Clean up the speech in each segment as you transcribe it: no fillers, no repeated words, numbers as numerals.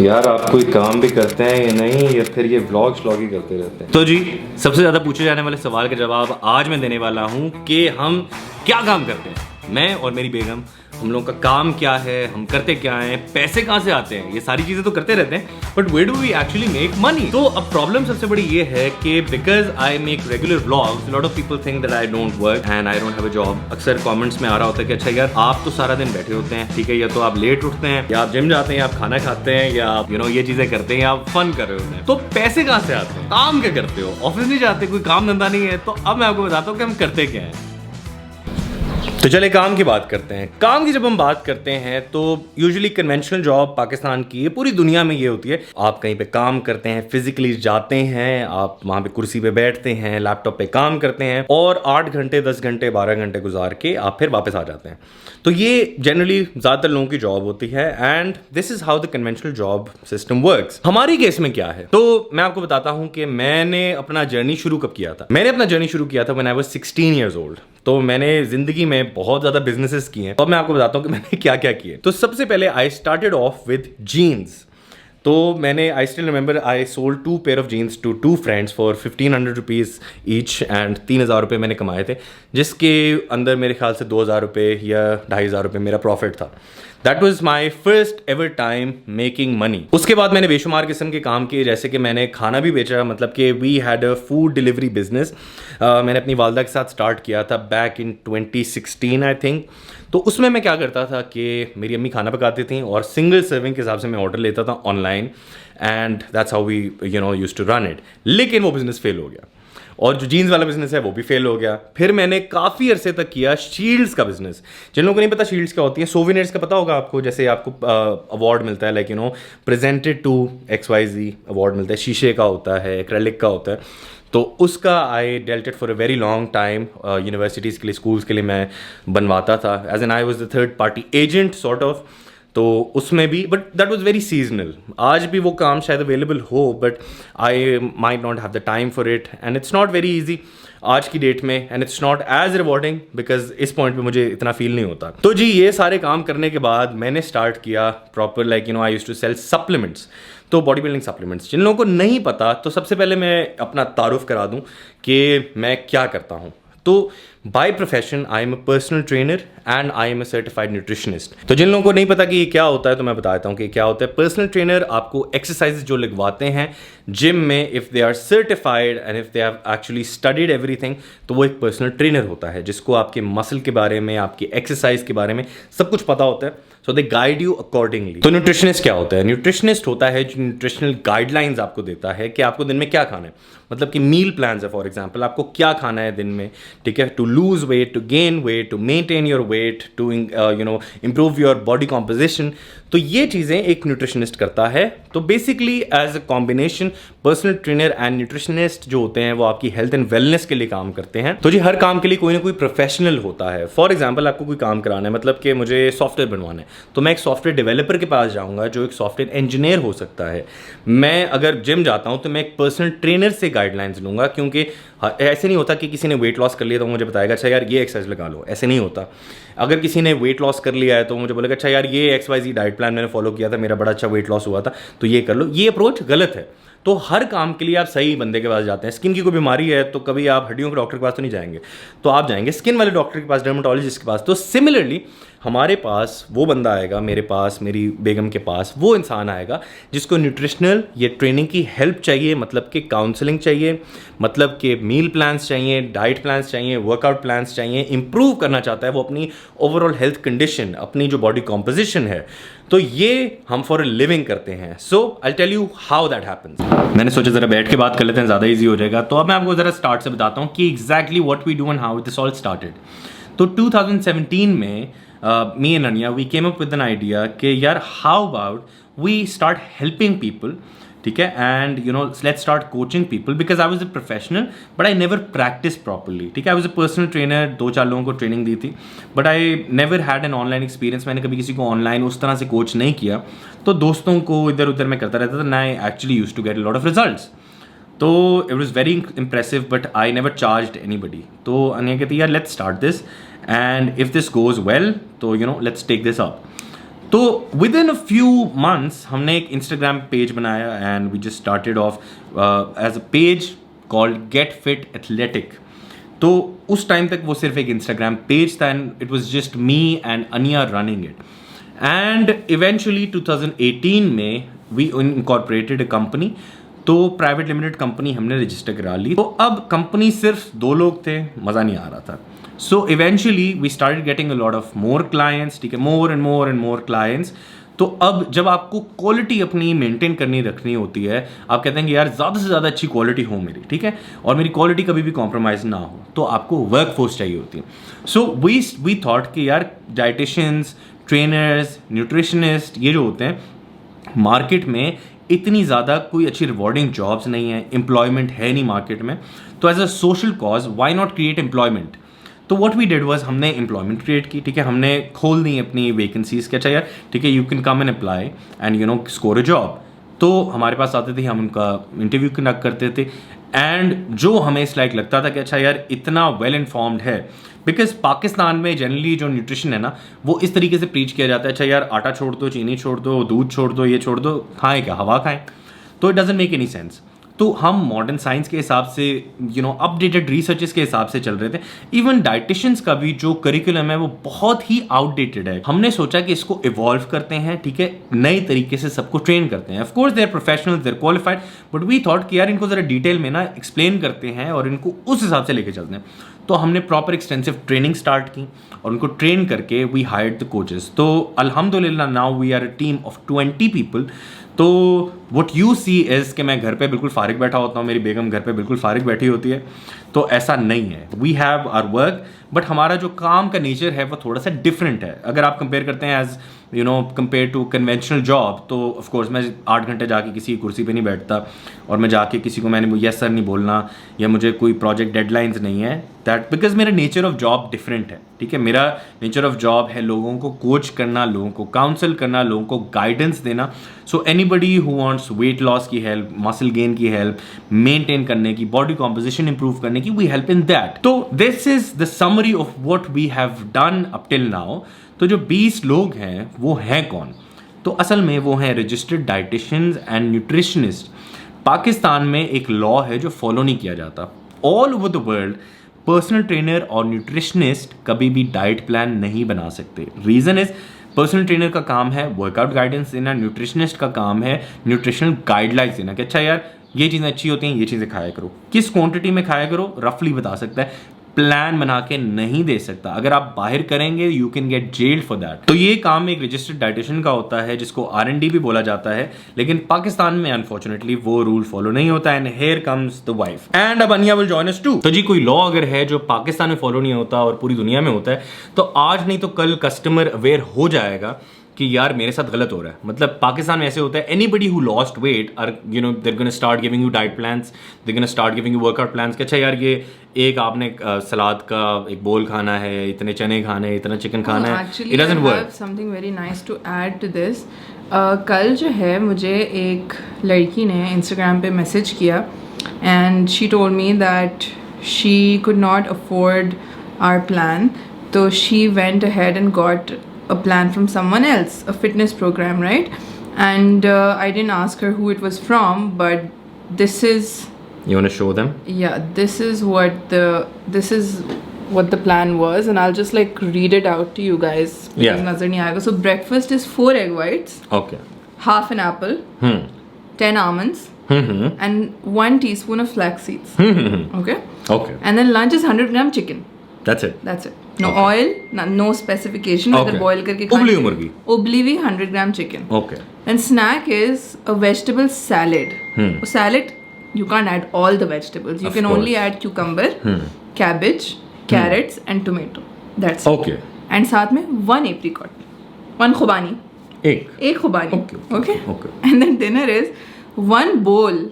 यार आप कोई काम भी करते हैं या नहीं, या फिर ये व्लॉग श्लॉग ही करते रहते हैं? तो जी, सबसे ज़्यादा पूछे जाने वाले सवाल का जवाब आज मैं देने वाला हूँ कि हम क्या काम करते हैं। मैं और मेरी बेगम, हम लोगों का काम क्या है, हम करते क्या हैं, पैसे कहाँ से आते हैं, ये सारी चीज़ें तो करते रहते हैं, but where do we actually make money. तो अब प्रॉब्लम सबसे बड़ी ये है कि because I make regular vlogs, lot of people think that I don't work and I don't have a job. अक्सर कमेंट्स में आ रहा होता है कि अच्छा यार आप तो सारा दिन बैठे होते हैं, ठीक है, या तो आप लेट उठते हैं, या आप जिम जाते हैं, या आप खाना खाते हैं, या आप ये चीज़ें करते हैं, या आप फन कर रहे होते हैं। तो पैसे कहाँ से आते हैं, काम क्या करते हो, ऑफिस नहीं जाते, कोई काम धंधा नहीं है। तो अब मैं आपको बताता हूँ कि हम करते क्या हैं। तो चले काम की बात करते हैं। काम की जब हम बात करते हैं तो यूजुअली कन्वेंशनल जॉब पाकिस्तान की, ये पूरी दुनिया में ये होती है, आप कहीं पे काम करते हैं, फिजिकली जाते हैं, आप वहां पे कुर्सी पे बैठते हैं, लैपटॉप पे काम करते हैं और 8 घंटे 10 घंटे 12 घंटे गुजार के आप फिर वापस आ जाते हैं। तो ये जनरली ज़्यादातर लोगों की जॉब होती है and this is how the conventional job system works. हमारी केस में क्या है, तो मैं आपको बताता हूँ कि मैंने अपना जर्नी शुरू कब किया था। मैंने अपना जर्नी शुरू किया था when I was 16 years old. तो मैंने जिंदगी में बहुत ज्यादा बिजनेसेस किए हैं। तो अब मैं आपको बताता हूँ कि मैंने क्या क्या किए। तो सबसे पहले I started off with jeans. तो मैंने I still remember I sold 2 pair of jeans to 2 friends for 1500 rupees each and 3000 रुपये मैंने कमाए थे, जिसके अंदर मेरे ख्याल से 2000 रुपये या 2500 रुपये मेरा प्रॉफिट था। That was my first ever time making money. उसके बाद मैंने बेशुमार किस्म के काम किए, जैसे कि मैंने खाना भी बेचा, मतलब कि we had a food delivery business. मैंने अपनी वालदा के साथ स्टार्ट किया था बैक इन 2016 आई थिंक। तो उसमें मैं क्या करता था कि मेरी अम्मी खाना पकाती थी और सिंगल सर्विंग के हिसाब से मैं ऑर्डर लेता था online and that's how we used to run it. लेकिन वो बिजनेस फेल हो गया और जो जीन्स वाला बिजनेस है वो भी फेल हो गया। फिर मैंने काफ़ी अरसे तक किया शील्ड्स का बिजनेस। जिन लोगों को नहीं पता शील्ड्स क्या होती है, सोवेनियर्स का पता होगा आपको, जैसे आपको अवार्ड मिलता है, like presented to XYZ award मिलता है, शीशे का होता है, एक्रेलिक का होता है। तो उसका I dealt it for a very long time. Universities के लिए, स्कूल्स के लिए मैं बनवाता था, as an I was the third party agent sort of. तो उसमें भी, but that was very seasonal. आज भी वो काम शायद अवेलेबल हो, but I might not have the time for it and it's not very easy आज की डेट में, and it's not as rewarding because इस पॉइंट पे मुझे इतना फील नहीं होता। तो जी, ये सारे काम करने के बाद मैंने स्टार्ट किया proper, like I used to sell supplements. तो बॉडी बिल्डिंग सप्लीमेंट्स, जिन लोगों को नहीं पता, तो सबसे पहले मैं अपना तारुफ करा दूं कि मैं क्या करता हूं। तो by profession I am a personal trainer and I am a certified nutritionist. तो जिन लोगों को नहीं पता कि ये क्या होता है, तो मैं बता देता हूँ कि क्या होता है। पर्सनल ट्रेनर आपको एक्सरसाइजेज जो लगवाते हैं जिम में, if they are certified and if they have actually studied everything, तो वो एक पर्सनल ट्रेनर होता है जिसको आपके मसल के बारे में, आपकी एक्सरसाइज के बारे में सब कुछ पता होता है। सो दे गाइड यू अकॉर्डिंगली। तो न्यूट्रिशनिस्ट क्या होता है? न्यूट्रिशनिस्ट होता है जो न्यूट्रिशनल गाइडलाइंस आपको देता है कि आपको दिन में क्या खाना है, मतलब कि मील प्लान्स है, फॉर एग्जांपल आपको क्या खाना है दिन में, ठीक है, to lose weight, to gain weight, to maintain your weight, to improve your body composition. तो ये चीज़ें एक न्यूट्रिशनिस्ट करता है। तो basically as a combination personal trainer and nutritionist जो होते हैं वो आपकी हेल्थ एंड वेलनेस के लिए काम करते हैं। तो जी, हर काम के लिए कोई ना कोई प्रोफेशनल होता है। फॉर एग्जांपल आपको कोई काम कराना है, मतलब कि मुझे सॉफ्टवेयर बनवाना है, तो मैं एक सॉफ्टवेयर डेवलपर के पास जाऊंगा जो एक सॉफ्टवेयर इंजीनियर हो सकता है। मैं अगर जिम जाता हूं तो मैं एक पर्सनल ट्रेनर से गाइडलाइंस लूंगा, क्योंकि ऐसे नहीं होता कि किसी ने वेट लॉस कर लिया तो मुझे बताएगा अच्छा यार ये एक्सरसाइज लगा लो, ऐसे नहीं होता। अगर किसी ने वेट लॉस कर लिया है तो मुझे बोलेगा अच्छा यार ये XYZ डाइट प्लान मैंने फॉलो किया था, मेरा बड़ा अच्छा वेट लॉस हुआ था, तो ये कर लो। ये अप्रोच गलत है। तो हर काम के लिए आप सही बंदे के पास जाते हैं। स्किन की कोई बीमारी है तो कभी आप हड्डियों के डॉक्टर के पास तो नहीं जाएंगे, तो आप जाएंगे स्किन वाले डॉक्टर के पास, डर्मेटोलॉजिस्ट के पास। तो सिमिलरली हमारे पास वो बंदा आएगा, मेरे पास, मेरी बेगम के पास वो इंसान आएगा जिसको न्यूट्रिशनल या ट्रेनिंग की हेल्प चाहिए, मतलब कि काउंसलिंग चाहिए, मतलब कि मील प्लान्स चाहिए, डाइट प्लान्स चाहिए, वर्कआउट प्लान्स चाहिए, इंप्रूव करना चाहता है वो अपनी ओवरऑल हेल्थ कंडीशन, अपनी जो बॉडी कॉम्पोजिशन है। तो ये हम फॉर अ लिविंग करते हैं। So I tell you how that happens. मैंने सोचा जरा बैठ के बात कर लेते हैं, ज़्यादा ईजी हो जाएगा। तो अब मैं आपको ज़रा स्टार्ट से बताता हूँ कि exactly what we do and how this all started. तो 2017 में me and Anya, we came up with an idea कि यार how about we start helping people, ठीक है, and let's start coaching people because I was a professional but I never practiced properly, ठीक है। I was a personal trainer, 2-4 लोगों को training दी थी, but I never had an online experience। मैंने कभी किसी को ऑनलाइन उस तरह से कोच नहीं किया, तो दोस्तों को इधर उधर मैं करता रहता था, and I actually used to get a lot of results। तो it was very impressive but I never charged anybody. तो अनिया कहती यार let's start this and if this goes well तो लेट्स टेक दिस अप। तो within a few months हमने एक Instagram page बनाया and we just started off as a page called get fit athletic. तो उस time तक वो सिर्फ एक इंस्टाग्राम पेज था and it was just me and Ania running it. And eventually 2018 में वी इनकॉर्पोरेटेड अ कंपनी. तो प्राइवेट लिमिटेड कंपनी हमने रजिस्टर करा ली. तो अब कंपनी सिर्फ 2 लोग थे, मज़ा नहीं आ रहा था. So eventually we started getting a lot of more clients. ठीक है, मोर एंड मोर क्लाइंट्स. तो अब जब आपको क्वालिटी अपनी मेंटेन करनी रखनी होती है, आप कहते हैं कि यार ज़्यादा से ज़्यादा अच्छी क्वालिटी हो मेरी, ठीक है, और मेरी क्वालिटी कभी भी कॉम्प्रोमाइज़ ना हो, तो आपको वर्क फोर्स चाहिए होती है. सो वी थॉट कि यार डाइटिशियंस, ट्रेनर्स, न्यूट्रिशनिस्ट, ये जो होते हैं मार्केट में इतनी ज़्यादा कोई अच्छी रिवॉर्डिंग जॉब्स नहीं है, एम्प्लॉयमेंट है नहीं मार्केट में. तो as a social cause why not create employment. तो व्हाट वी डिड वाज हमने एम्प्लॉयमेंट क्रिएट की. ठीक है, हमने खोल दी अपनी वैकेंसीज के. अच्छा यार ठीक है, you can come and apply and you no score a job. तो हमारे पास आते थे, हम उनका इंटरव्यू कंडक्ट करते थे एंड जो हमें इस लाइक लगता था कि अच्छा यार इतना वेल इन्फॉर्म्ड है. बिकॉज पाकिस्तान में जनरली जो न्यूट्रिशन है ना, वो इस तरीके से प्रीच किया जाता है, अच्छा यार आटा छोड़ दो, चीनी छोड़ दो, दूध छोड़ दो, ये छोड़ दो, खाएं क्या, हवा खाएं. तो it doesn't make any sense. तो हम मॉडर्न साइंस के हिसाब से, यू नो, अपडेटेड रिसर्चेस के हिसाब से चल रहे थे. इवन डाइटिशियंस का भी जो करिकुलम है वो बहुत ही आउटडेटेड है. हमने सोचा कि इसको इवॉल्व करते हैं, ठीक है, नए तरीके से सबको ट्रेन करते हैं. Of course they are professionals, they are qualified, but we thought कि यार इनको जरा डिटेल में ना एक्सप्लेन करते हैं और इनको उस हिसाब से लेके चलते हैं. तो हमने प्रॉपर एक्सटेंसिव ट्रेनिंग स्टार्ट की और उनको ट्रेन करके वी हायर्ड द कोचेस. तो अल्हम्दुलिल्लाह now we are a team of 20 people. तो वट यू सी इज़ कि मैं घर पे बिल्कुल फारिग बैठा होता हूँ, मेरी बेगम घर पे बिल्कुल फारिग बैठी होती है. तो ऐसा नहीं है. We have our work, but हमारा जो काम का नेचर है वो थोड़ा सा डिफरेंट है. अगर आप कंपेयर करते हैं as you know compare to conventional job, तो ऑफ कोर्स मैं 8 घंटे जाके किसी की कुर्सी पे नहीं बैठता और मैं जाके किसी को मैंने यस सर नहीं बोलना या मुझे कोई प्रोजेक्ट डेडलाइंस नहीं है. दैट बिकॉज मेरा नेचर ऑफ जॉब डिफरेंट है. ठीक है, मेरा नेचर ऑफ जॉब है लोगों को कोच करना, लोगों को काउंसल करना, लोगों को गाइडेंस देना. So anybody who wants weight loss की हेल्प, मसल गेन की हेल्प, मेंटेन करने की, बॉडी कॉम्पोजिशन इंप्रूव करने की, we help in that. So this is the summary of what we have done up till now. तो जो 20 लोग हैं वो हैं कौन? तो असल में वो हैं registered dieticians and nutritionist. Pakistan में एक लॉ है जो फॉलो नहीं किया जाता. All over the world personal trainer और न्यूट्रिशनिस्ट कभी भी डाइट प्लान नहीं बना सकते. रीज़न इज पर्सनल ट्रेनर का काम है वर्कआउट गाइडेंस देना, न्यूट्रिशनिस्ट का काम है न्यूट्रिशनल गाइडलाइंस देना कि अच्छा यार ये चीज़ें अच्छी होती हैं, ये चीज़ें खाया करो, किस क्वांटिटी में खाया करो, रफली बता सकता है, प्लान बना के नहीं दे सकता. अगर आप बाहर करेंगे you can get gelled for that. तो ये काम एक रजिस्टर्ड डाइटिशियन का होता है जिसको R&D भी बोला जाता है. लेकिन पाकिस्तान में अनफॉर्चुनेटली वो रूल फॉलो नहीं होता. And here comes the wife and अब अनिया विल जॉइन अस टू. तो जी कोई लॉ अगर है जो पाकिस्तान में फॉलो नहीं होता और पूरी दुनिया में होता है, तो आज नहीं तो कल कस्टमर अवेयर हो जाएगा कि यार मेरे साथ गलत हो रहा है. मतलब पाकिस्तान में ऐसे होता है, anybody who lost weight are you know they're gonna start giving you diet plans, they're gonna start giving you workout plans कि अच्छा यार ये एक आपने सलाद का एक बोल खाना है, इतने चने खाने, इतना चिकन खाना है. It doesn't work. Something very nice to add to this. कल जो है मुझे एक लड़की ने इंस्टाग्राम पे मैसेज किया and she told me that she could not afford our plan. तो she went ahead and got a plan from someone else, a fitness program, right? And I didn't ask her who it was from, but this is, you want to show them? Yeah, this is what the plan was, and I'll just like read it out to you guys. Yeah. Nazar nahi aayega. So breakfast is 4 egg whites, Okay. half an apple, 10 almonds, and 1 teaspoon of flax seeds. Okay. Okay. And then lunch is 100 gram chicken. That's it. That's it. No oil, no specification. Okay. अगर boil करके उबली हुई मुर्गी. उबली हुई 100 gram chicken. Okay. And snack is a vegetable salad. Salad, you can't add all the vegetables. You Of can course. only add cucumber, cabbage, carrots, and tomato. That's it. Okay. And साथ में 1 apricot, 1 खुबानी. एक खुबानी. Okay. Okay. And then dinner is 1 bowl.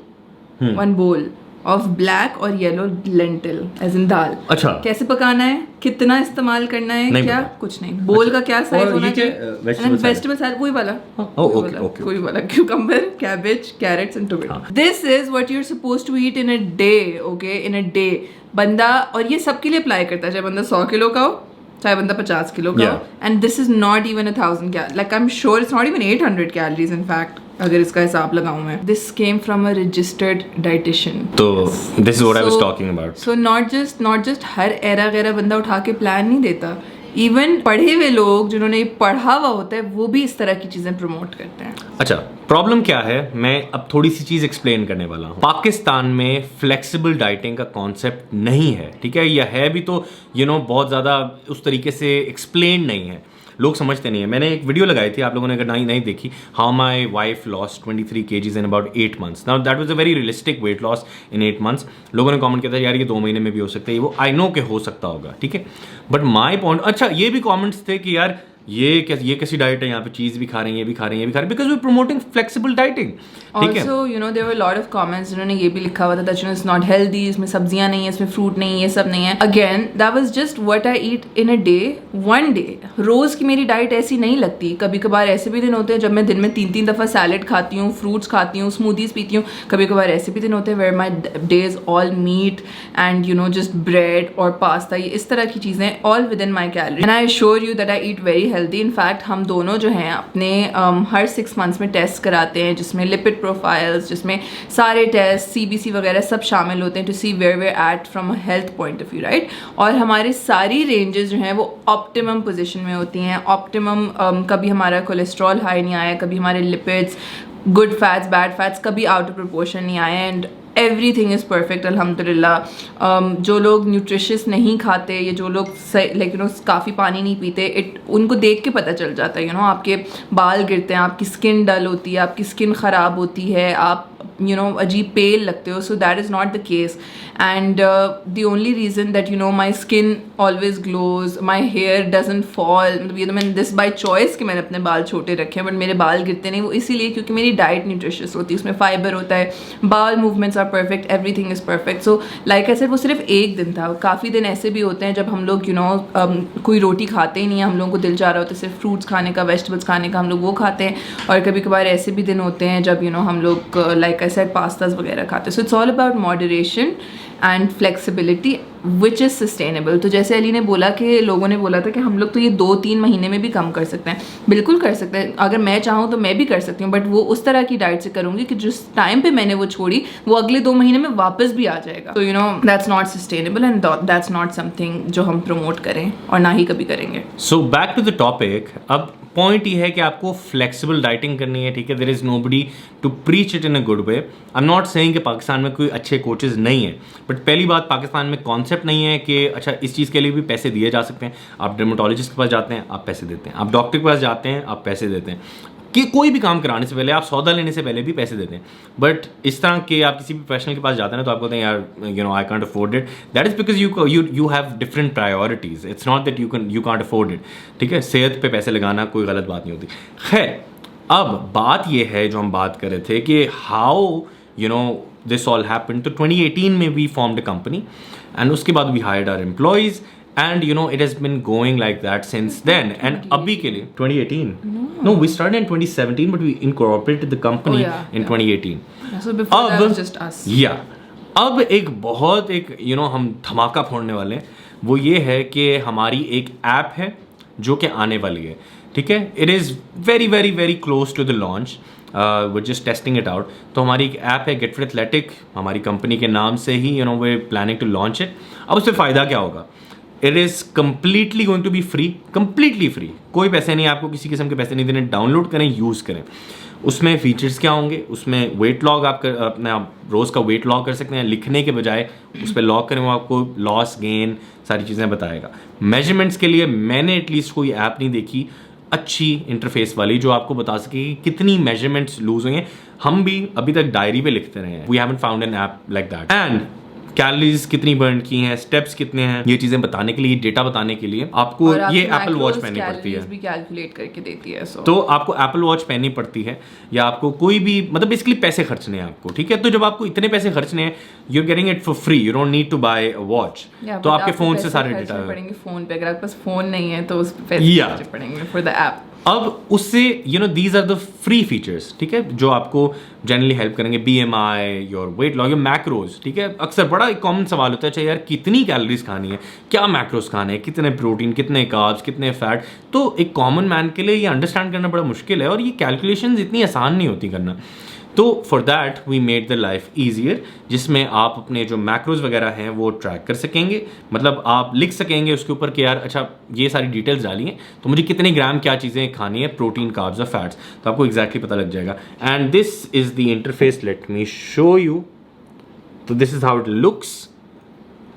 1 bowl of black और yellow lentil as in दाल. अच्छा. कैसे पकाना है, कितना इस्तेमाल करना है, नहीं क्या पता. कुछ नहीं. बोल का क्या साइज होना चाहिए. वेजिटेबल सैलेड वही वाला. okay. कोई वाला cucumber, cabbage, carrots and tomato. This is what you're supposed to eat in a day, okay? In a day. बंदा, और ये सबके लिए अप्लाई करता है, चाहे बंदा 100 किलो का हो चाहे बंदा 50 किलो का हो, and this is not even 1000 calories, like I am sure it's not even 800 calories in fact, अगर इसका हिसाब लगाऊं मैं. This came from a registered dietitian. तो this is what I was talking about. So not just हर एरा गैरा बंदा उठा के प्लान नहीं देता. इवन पढ़े हुए लोग जिन्होंने पढ़ा हुआ होता है वो भी इस तरह की चीजें प्रमोट करते हैं. अच्छा, प्रॉब्लम क्या है, मैं अब थोड़ी सी चीज एक्सप्लेन करने वाला हूँ. पाकिस्तान में फ्लेक्सिबल डाइटिंग का कॉन्सेप्ट नहीं है, ठीक है, या है भी तो बहुत ज्यादा उस तरीके से एक्सप्लेन नहीं है, लोग समझते नहीं है. मैंने एक वीडियो लगाई थी, आप लोगों ने अगर नहीं देखी, how my wife lost 23 kgs in about 8 months. Now that was a very realistic weight loss in 8 months. लोगों ने कमेंट किया था यार ये 2 महीने में भी हो सकता है, वो आई नो के हो सकता होगा, ठीक है, बट माई पॉइंट. अच्छा, ये भी कॉमेंट्स थे कि यार ये कैसी डाइट है, यहाँ पे चीज भी खा रहे हैं, ये भी खा रहे हैं, ये भी खा रहे हैं, because we promoting flexible dieting. ठीक है. Also, there were a lot of comments जिन्होंने ये भी लिखा हुआ था that it's not healthy, इसमें सब्जियां नहीं है, इसमें फ्रूट नहीं है, ये सब नहीं है. Again, that was just what I eat in a day, one day. रोज की मेरी डाइट ऐसी नहीं लगती. कभी कभार ऐसे भी दिन होते हैं जब मैं दिन में 3 दफ़ा सैलेड खाती हूँ, फ्रूट्स खाती हूँ, स्मूदीज पीती हूँ. कभी कभार ऐसे भी दिन होते हैं where my days all meat and just bread or pasta, ये इस तरह की चीज़ें all within my calories. And I assure you that I eat very healthy. In fact, हम दोनों जो हैं अपने हर 6 months में टेस्ट कराते हैं जिसमें लिपिड प्रोफाइल्स, जिसमें सारे टेस्ट CBC वगैरह सब शामिल होते हैं to see where they at from a health point of view, right. और हमारी सारी रेंजेस जो हैं वो ऑप्टिमम पोजीशन में होती हैं. ऑप्टिमम, कभी हमारा कोलेस्ट्रॉल हाई नहीं आया, कभी हमारे lipids, good fats, bad fats कभी आउट ऑफ प्रोपोर्शन नहीं आए, एंड एवरीथिंग इज़ परफेक्ट अल्हम्दुलिल्लाह. जो लोग न्यूट्रिशियस नहीं खाते, या जो लोग काफ़ी पानी नहीं पीते, उनको देख के पता चल जाता है. आपके बाल गिरते हैं, आपकी स्किन डल होती है, आपकी स्किन ख़राब होती है, आप अजीब पेल लगते हो. So that is not the case. And the only reason that my skin always glows, my hair doesn't fall, मतलब ये तो मैंने दिस बाई चॉइस कि मैंने अपने बाल छोटे रखे हैं, बट मेरे बाल गिरते नहीं, वो इसीलिए क्योंकि मेरी डाइट न्यूट्रिशियस होती है, उसमें फाइबर होता है, bowel movements are perfect, everything is perfect. So like I said, वो सिर्फ एक दिन था. काफ़ी दिन ऐसे भी होते हैं जब हम लोग कोई रोटी खाते ही नहीं है, हम लोगों को दिल चाह रहा होता है सिर्फ फ्रूट्स खाने का, वेजिटेबल्स खाने का, हम लोग वो खाते हैं. और कभी कभार ऐसे भी दिन होते हैं जब हम लोग लाइक आई सेड पास्ताज वगैरह खाते हैं. So it's all about moderation and flexibility which is sustainable. तो जैसे अली ने बोला कि लोगों ने बोला था कि हम लोग तो ये 2-3 महीने में भी कम कर सकते हैं. बिल्कुल कर सकते हैं, अगर मैं चाहूँ तो मैं भी कर सकती हूँ, बट वो उस तरह की डाइट से करूँगी कि जिस टाइम पे मैंने वो छोड़ी वो अगले 2 महीने में वापस भी आ जाएगा. तो that's not sustainable and that's not something जो हम प्रमोट करें और ना ही कभी करेंगे. So back to the topic. अब पॉइंट ये है कि आपको फ्लेक्सिबल डाइटिंग करनी है, ठीक है. There is nobody to preach it in a good way. I am not saying कि पाकिस्तान में कोई अच्छे कोचेज नहीं है, बट पहली बात, पाकिस्तान में कॉन्सेप्ट नहीं है कि अच्छा इस चीज़ के लिए भी पैसे दिए जा सकते हैं. आप डर्मेटोलॉजिस्ट के पास जाते हैं, आप पैसे देते हैं. आप डॉक्टर के पास जाते हैं, आप पैसे देते हैं. कि कोई भी काम कराने से पहले, आप सौदा लेने से पहले भी पैसे देते हैं. बट इस तरह के आप किसी भी प्रोफेशनल के पास जाते हैं ना, तो आप कहते हैं यार I can't afford it. That is because you have different priorities. It's not that you can't afford it, ठीक है. सेहत पे पैसे लगाना कोई गलत बात नहीं होती. खैर, अब बात ये है जो हम बात कर रहे थे कि हाउ दिस ऑल हैपेंड. तो 2018 में we formed a company, and उसके बाद we hired our employees, and it has been going like that since then. And abhi ke liye 2018 no, we started in 2017, but we incorporated the company in 2018. So before that was just us. अब एक बहुत हम धमाका फोड़ने वाले हैं. वो ये है कि हमारी एक ऐप है जो कि आने वाली है, ठीक है. It is very very very close to the launch. we're just testing it out. तो हमारी एक ऐप है गेट फिट एथलेटिक, हमारी कंपनी के नाम से ही we're planning to launch it. अब उससे फ़ायदा क्या होगा? It is completely going to be free, completely free. कोई पैसे नहीं, आपको किसी किस्म के पैसे नहीं देने. डाउनलोड करें, यूज़ करें. उसमें फीचर्स क्या होंगे? उसमें वेट लॉग आप रोज़ का वेट लॉग कर सकते हैं. लिखने के बजाय उस पर लॉग करें, वो आपको लॉस गेन सारी चीज़ें बताएगा. मेजरमेंट्स के लिए मैंने एटलीस्ट कोई ऐप नहीं देखी अच्छी इंटरफेस वाली जो आपको बता सके कि कितनी मेजरमेंट्स लूज हुई हैं. हम भी अभी तक डायरी पे लिखते रहे हैं. We haven't found an app like that. And calories कितनी बर्न की हैं, स्टेप्स कितने हैं, ये चीजें बताने के लिए, डेटा बताने के लिए आपको ये एप्पल वॉच पहननी पड़ती है. भी कैलकुलेट करके देती है. तो आपको एप्पल वॉच पहननी पड़ती है, या आपको कोई भी बेसिकली पैसे खर्चने हैं आपको, ठीक है. तो जब आपको इतने पैसे खर्चने हैं, you are getting it for free. You don't need to buy a watch. तो आपके फोन से सारे डेटा पड़ेंगे. फोन पे अगर आपके पास फोन नहीं है तो उस पे पैसे खर्चने पड़ेंगे फॉर द ऐप. अब उससे these are the free features, ठीक है, जो आपको जनरली हेल्प करेंगे, BMI, your weight loss, your macros, ठीक है। अक्सर बड़ा एक कॉमन सवाल होता है, अच्छा यार कितनी कैलोरीज खानी है, क्या मैक्रोज खाने हैं, कितने प्रोटीन, कितने कार्ब्स, कितने फैट। तो एक कॉमन मैन के लिए ये अंडरस्टैंड करना बड़ा मुश्किल है और ये कैलकुलेशंस इतनी आसान नहीं होती करना। तो for that we made the life easier, जिसमें आप अपने जो मैक्रोज वगैरह हैं वो ट्रैक कर सकेंगे। मतलब आप लिख सकेंगे उसके ऊपर कि यार अच्छा ये सारी डिटेल्स डाली हैं तो मुझे कितने ग्राम क्या चीज़ें खानी है, प्रोटीन, कार्ब्स और फैट्स, तो आपको एग्जैक्टली पता लग जाएगा। And this is the interface, let me show you. तो this is how it looks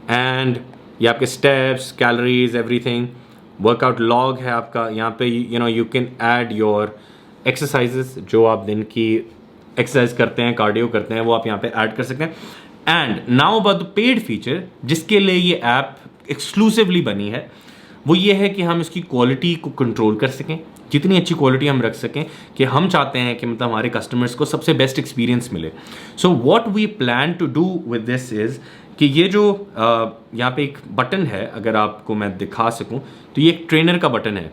and ये आपके steps, calories, everything. Workout log है आपका, यहाँ पे you can add your exercises, जो आप दिन की एक्सरसाइज करते हैं, कार्डियो करते हैं, वो आप यहाँ पे ऐड कर सकते हैं। And now about the paid feature, जिसके लिए ये ऐप एक्सक्लूसिवली बनी है, वो ये है कि हम इसकी क्वालिटी को कंट्रोल कर सकें, जितनी अच्छी क्वालिटी हम रख सकें कि हम चाहते हैं कि मतलब हमारे कस्टमर्स को सबसे बेस्ट एक्सपीरियंस मिले। So what we plan to do with this is कि ये जो यहाँ पे एक बटन है, अगर आपको मैं दिखा सकूँ तो ये एक ट्रेनर का बटन है।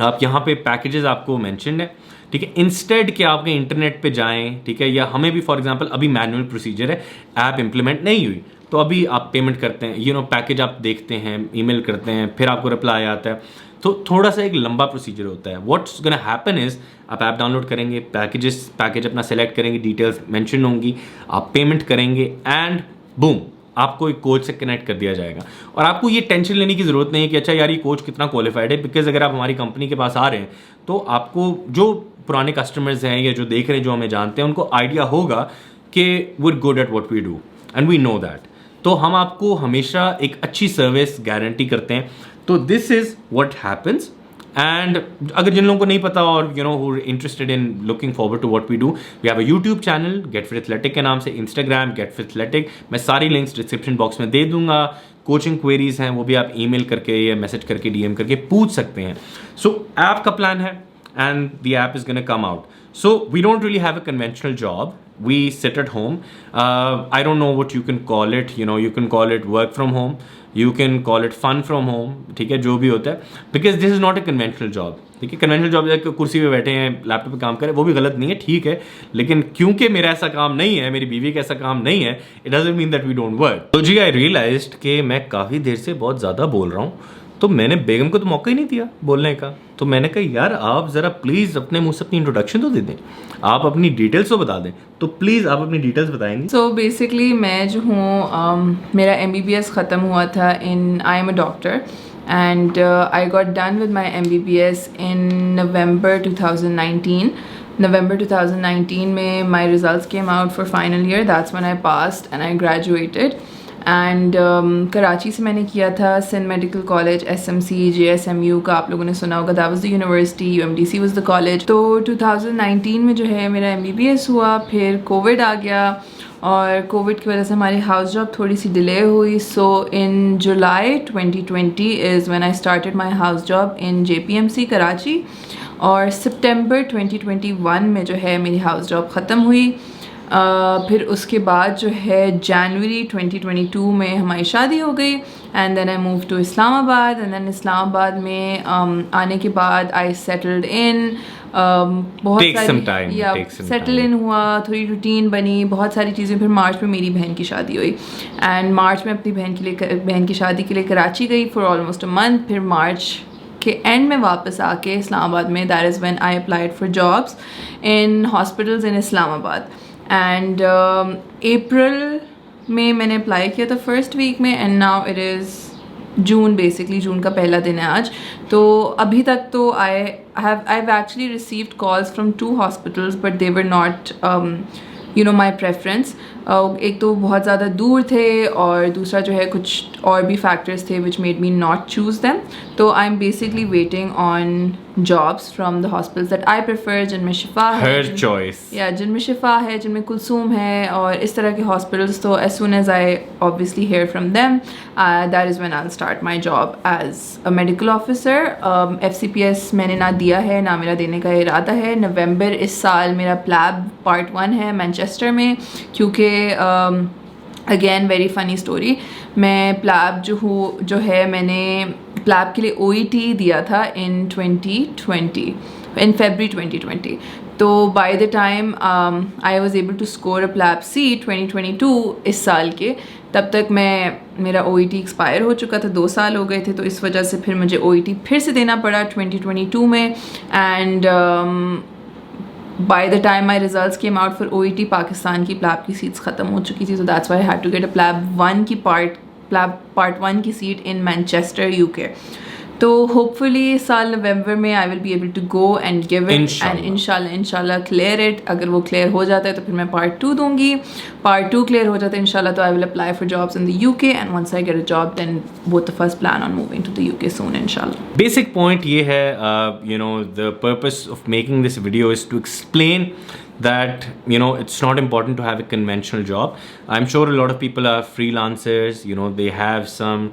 आप यहाँ पे पैकेजेस आपको मेंशन्ड है, ठीक है। इंस्टेड कि आपके इंटरनेट पे जाएं, ठीक है, या हमें भी फॉर एग्जांपल अभी मैनुअल प्रोसीजर है, ऐप इंप्लीमेंट नहीं हुई, तो अभी आप पेमेंट करते हैं, पैकेज आप देखते हैं, ईमेल करते हैं, फिर आपको रिप्लाई आता है, तो थोड़ा सा एक लंबा प्रोसीजर होता है। व्हाट्स गोना हैपन इज, आप ऐप डाउनलोड करेंगे, पैकेज अपना सेलेक्ट करेंगे, डिटेल्स मेंशन होंगी, आप पेमेंट करेंगे एंड बूम, आपको एक कोच से कनेक्ट कर दिया जाएगा। और आपको ये टेंशन लेने की ज़रूरत नहीं है कि अच्छा यार ये कोच कितना क्वालिफाइड है, बिकॉज अगर आप हमारी कंपनी के पास आ रहे हैं तो आपको जो पुराने कस्टमर्स हैं या जो देख रहे हैं, जो हमें जानते हैं, उनको आइडिया होगा कि we are good at what we do and we know that. तो हम आपको हमेशा एक अच्छी सर्विस गारंटी करते हैं। तो this is what happens. And अगर जिन लोगों को नहीं पता और who interested in looking forward to what we do, we have a YouTube channel get fit athletic के नाम से, इंस्टाग्राम गेट फिट एथलेटिक, मैं सारी लिंक्स डिस्क्रिप्शन बॉक्स में दे दूंगा। कोचिंग क्वेरीज हैं वो भी आप ईमेल करके या मैसेज करके DM करके पूछ सकते हैं। सो ऐप का प्लान है and the app is going to come out. So we don't really have a conventional job. We sit at home. I don't know what you can call it. You can call it work from home. You can call it fun from home. ठीक है, जो भी होता है, because this is not a conventional job. ठीक है, conventional job है कुर्सी पे बैठे हैं, लैपटॉप पे काम करें, वो भी गलत नहीं है, ठीक है, लेकिन क्योंकि मेरा ऐसा काम नहीं है, मेरी बीवी का ऐसा काम नहीं है, it doesn't mean that we don't work. तो जी I realized कि मैं काफ़ी देर से बहुत ज़्यादा बोल रहा हूँ, तो मैंने बेगम को तो मौका ही नहीं दिया बोलने का। तो मैंने कहा यार आप ज़रा प्लीज़ अपने मुँह से अपनी इंट्रोडक्शन तो दे दें, आप अपनी डिटेल्स तो बता दें, तो प्लीज़ आप अपनी डिटेल्स बताएंगे। सो बेसिकली मैं जो हूँ, मेरा MBBS ख़त्म हुआ था in, I am a doctor and I got done with my MBBS in November 2019. November 2019 में my results came out for final year. That's when I passed and I graduated. And Karachi से मैंने किया था Sindh medical college, SMC, JSMU का आप लोगों ने सुना होगा, that was the university, UMDC was the college. तो 2019 में जो है मेरा MBBS हुआ, फिर कोविड आ गया और कोविड की वजह से हमारी हाउस जॉब थोड़ी सी डिले हुई। सो इन जुलाई 2020 is when I started my house job in JPMC Karachi, और सितंबर 2021 में जो है मेरी हाउस जॉब ख़त्म हुई। फिर उसके बाद जो है जनवरी 2022 में हमारी शादी हो गई and then I move to Islamabad and then Islamabad में आने के बाद आई सेटल्ड इन, बहुत सारी सेटल इन हुआ, थोड़ी रूटीन बनी, बहुत सारी चीज़ें। फिर मार्च में मेरी बहन की शादी हुई एंड मार्च में अपनी बहन की शादी के लिए कराची गई फॉर ऑलमोस्ट अ मंथ। फिर मार्च के एंड में वापस आके इस्लामाबाद में, that is when I applied for jobs in hospitals in Islamabad. And April में मैंने अप्लाई किया था फर्स्ट वीक में and now it is June, basically June का पहला दिन है आज। तो अभी तक तो I have actually received calls from 2 hospitals but they were not my preference. एक तो बहुत ज़्यादा दूर थे और दूसरा जो है कुछ और भी फैक्टर्स थे which made me not choose them. तो I am basically waiting on jobs from the hospitals that I prefer, जिनमें शिफा है, या जिनमें शिफा है, जिनमें कुलसूम है और इस तरह के हॉस्पिटल्स। तो as soon as I obviously hear from them, that is when I will start my job as a medical officer. FCPS मैंने ना दिया है, ना मेरा देने का इरादा है। नवंबर इस साल मेरा प्लैब पार्ट 1 है मैनचेस्टर में, क्योंकि अगेन वेरी फ़नी स्टोरी, मैं प्लैब जो है मैंने प्लैब के लिए OET दिया था इन 2020, इन February 2020. तो by the time I was able to score a PLAB C 2022 इस साल के, तब तक मेरा OET एक्सपायर हो चुका था, 2 साल हो गए थे, तो इस वजह से फिर मुझे OET फिर से देना पड़ा 2022 में. And by the time my results came out for OET, Pakistan की प्लैब की सीट्स ख़त्म हो चुकी थी, so that's why I had to get a PLAB 1 की part 1 की सीट in Manchester, UK. तो होपफुली साल नवंबर में I will be able to go and give it and इंशाल्लाह क्लियर इट. अगर वो क्लियर हो जाता है तो फिर मैं पार्ट 2 दूंगी. पार्ट 2 क्लियर हो जाता है इंशाल्लाह तो I will apply for jobs in the UK and once I get a job then both of us plan on moving to the UK soon इंशाल्लाह. बेसिक पॉइंट ये है, you know, the purpose of making this video is to explain that, you know, it's not important to have a conventional job. I'm sure a lot of people are freelancers, you know, they have some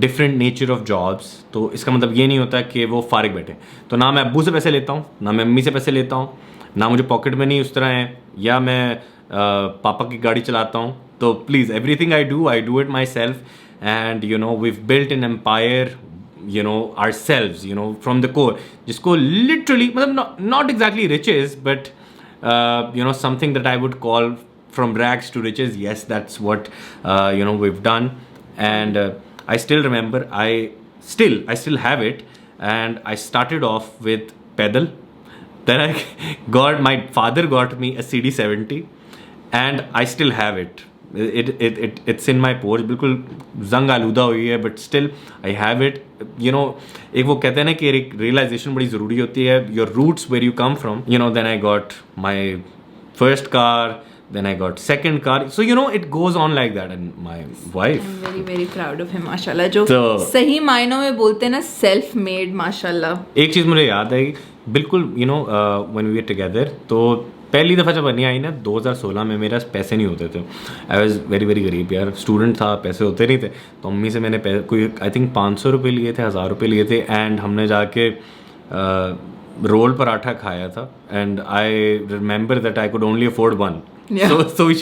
different nature of jobs. तो इसका मतलब ये नहीं होता कि वो फारिग बैठे. तो ना मैं अब्बू से पैसे लेता हूँ, ना मैं अम्मी से पैसे लेता हूँ, ना मुझे पॉकेट में नहीं उस तरह है, या मैं पापा की गाड़ी चलाता हूँ. तो please everything I do it myself. And you know we've built an empire, you know, ourselves, you know, from the core, जिसको literally मतलब not exactly riches, but you know, something that I would call from rags to riches. Yes, that's what you know, we've done. And I still remember, I still have it, and I started off with pedal. Then my father got me a CD70, and I still have it. It's in my porch, बिल्कुल जंग आलूदा हुई है, but still I have it. You know, एक वो कहते हैं ना कि एक realization बड़ी ज़रूरी होती है, your roots where you come from. You know, then I got my first car, then I got second car. So you know, it goes on like that. And my wife, I'm very very proud of him, माशाल्लाह. जो तो सही मायनों में बोलते हैं ना, self made, माशाल्लाह. एक चीज़ मुझे याद आई बिल्कुल, you know, when we were together, तो पहली दफ़ा जब बनी आई ना 2016 में, मेरे पास पैसे नहीं होते थे. आई वॉज वेरी वेरी गरीब यार, स्टूडेंट था, पैसे होते नहीं थे. तो अम्मी से मैंने कोई आई थिंक 500 रुपये लिए थे, 1000 रुपये लिए थे. एंड हमने जाके रोल पराठा खाया था. And I remember that I could only afford one. So we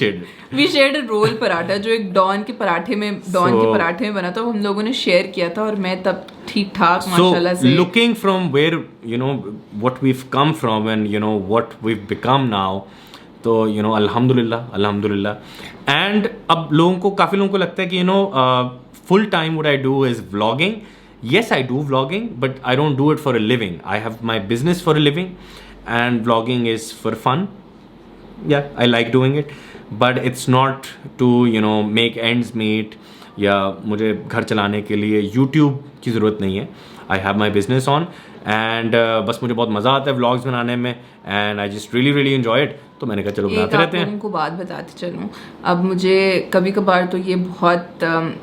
shared a roll paratha, जो एक डॉन के पराठे में बना था, हम लोगों ने शेयर किया था. और मैं तब ठीक ठाक माशाल्लाह से. Looking from where, you know, what we've come from and you know what we've become now, तो you know, अल्हम्दुलिल्लाह. And अब काफ़ी लोगों को लगता है कि you know, full time what I do is vlogging. Yes, I do vlogging, but I don't do it for a living. I have my business for a living, and vlogging is for fun. Yeah, I like doing it, but it's not to, you know, make ends meet, या मुझे घर चलाने के लिए YouTube की ज़रूरत नहीं है. I have my business on, and बस मुझे बहुत मज़ा आता है व्लॉग्स बनाने में, and I just really enjoy it. तो मैंने कहा चलो बनाते रहते हैं. एक आपको बात बताते चलूँ, अब मुझे कभी कभार तो ये बहुत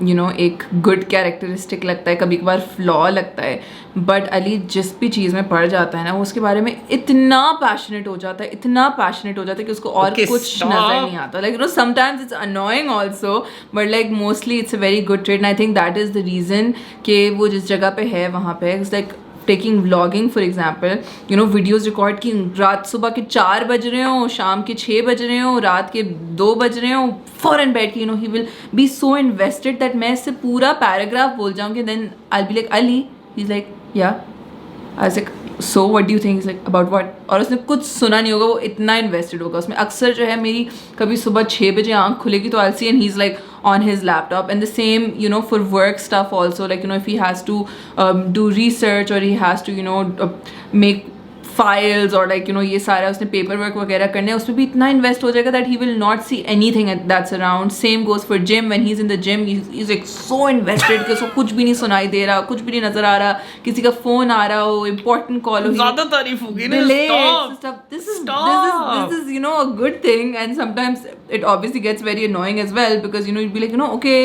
you know, एक गुड कैरेक्टरिस्टिक लगता है, कभी कभार फ्लॉ लगता है. बट अली जिस भी चीज़ में पढ़ जाता है ना, वो उसके बारे में इतना पैशनेट हो जाता है कि उसको और कुछ नजर नहीं आता. Like you know, sometimes it's annoying also, but like mostly it's a very good trade. And I think that is the reason कि वो जिस जगह पे है वहाँ पे it's like taking vlogging for example. You know, videos record की रात सुबह के 4 बज रहे हो, शाम के 6 बज रहे हो, रात के 2 बज रहे हो, फ़ौरन बैठ के, you know, he will be so invested that मैं इससे पूरा पैराग्राफ बोल जाऊँगी. Then I be like Ali, he is like yeah, I was like so what do you think, like about what. और उसने कुछ सुना नहीं होगा, वो इतना इन्वेस्टेड होगा उसमें. अक्सर जो है मेरी कभी सुबह 6 बजे आँख खुलेगी तो I see and he is like on his laptop. And the same, you know, for work stuff also, like, you know, if he has to do research or he has to, you know, make files or like, you know, ये सारा उसने paper work वगैरह करने हैं, उसमें भी इतना invest हो जाएगा that he will not see anything that's around. Same goes for gym. When he's in the gym, he's like so invested कि उसको कुछ भी नहीं सुनाई दे रहा, कुछ भी नहीं नजर आ रहा, किसी का फोन आ रहा हो, important call हो, ज़्यादा तारीफ होगी ना, stop. This is you know, a good thing. And sometimes it obviously gets very annoying as well, because you know, you'd be like, you know, okay,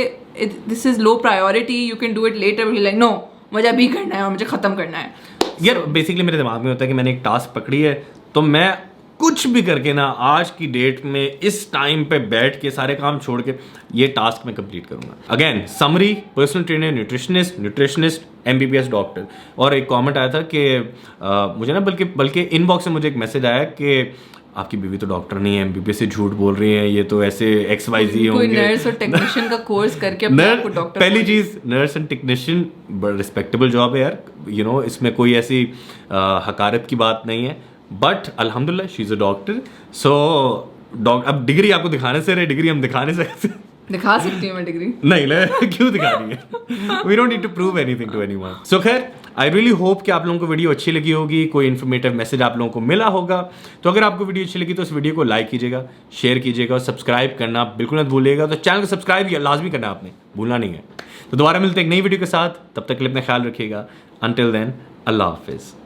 this is low priority, you can do it later, but you're like, no, मुझे अभी करना है और मुझे ख़त्म करना है. यार बेसिकली मेरे दिमाग में होता है कि मैंने एक टास्क पकड़ी है, तो मैं कुछ भी करके ना आज की डेट में इस टाइम पे बैठ के सारे काम छोड़ के ये टास्क मैं कंप्लीट करूंगा. Again summary, personal trainer, nutritionist, MBBS doctor. और एक कमेंट आया था कि मुझे ना बल्कि इनबॉक्स से मुझे एक मैसेज आया कि आपकी बीवी तो डॉक्टर नहीं है, एमबीबीएस से झूठ बोल रही है, ये तो ऐसे XYZ कोई होंगे। नर्स और टेक्नीशियन का कोर्स करके अपने आप को डॉक्टर पहली चीज, नर्स एंड टेक्नीशियन बड़ा रिस्पेक्टेबल जॉब है यार, यू नो, इसमें कोई ऐसी हकारत की बात नहीं है। बट अल्हम्दुलिल्लाह शी इज अ डॉक्टर। सो अब डिग्री आपको दिखाने से रहे, डिग्री हम दिखा नहीं सकते। दिखा सकती हूँ मैं डिग्री। नहीं ले क्यों दिखा रही है? We don't need to prove anything to anyone. So खैर, आई रियली होप कि आप लोगों को वीडियो अच्छी लगी होगी, कोई इन्फॉर्मेटिव मैसेज आप लोगों को मिला होगा। तो अगर आपको वीडियो अच्छी लगी तो इस वीडियो को लाइक कीजिएगा, शेयर कीजिएगा और सब्सक्राइब करना बिल्कुल मत भूलिएगा। तो चैनल को सब्सक्राइब लाजमी करना, आपने भूलना नहीं है। तो दोबारा मिलते हैं एक नई वीडियो के साथ, तब तक के लिए अपना ख्याल रखिएगा। अंटिल देन, अल्लाह हाफिज़।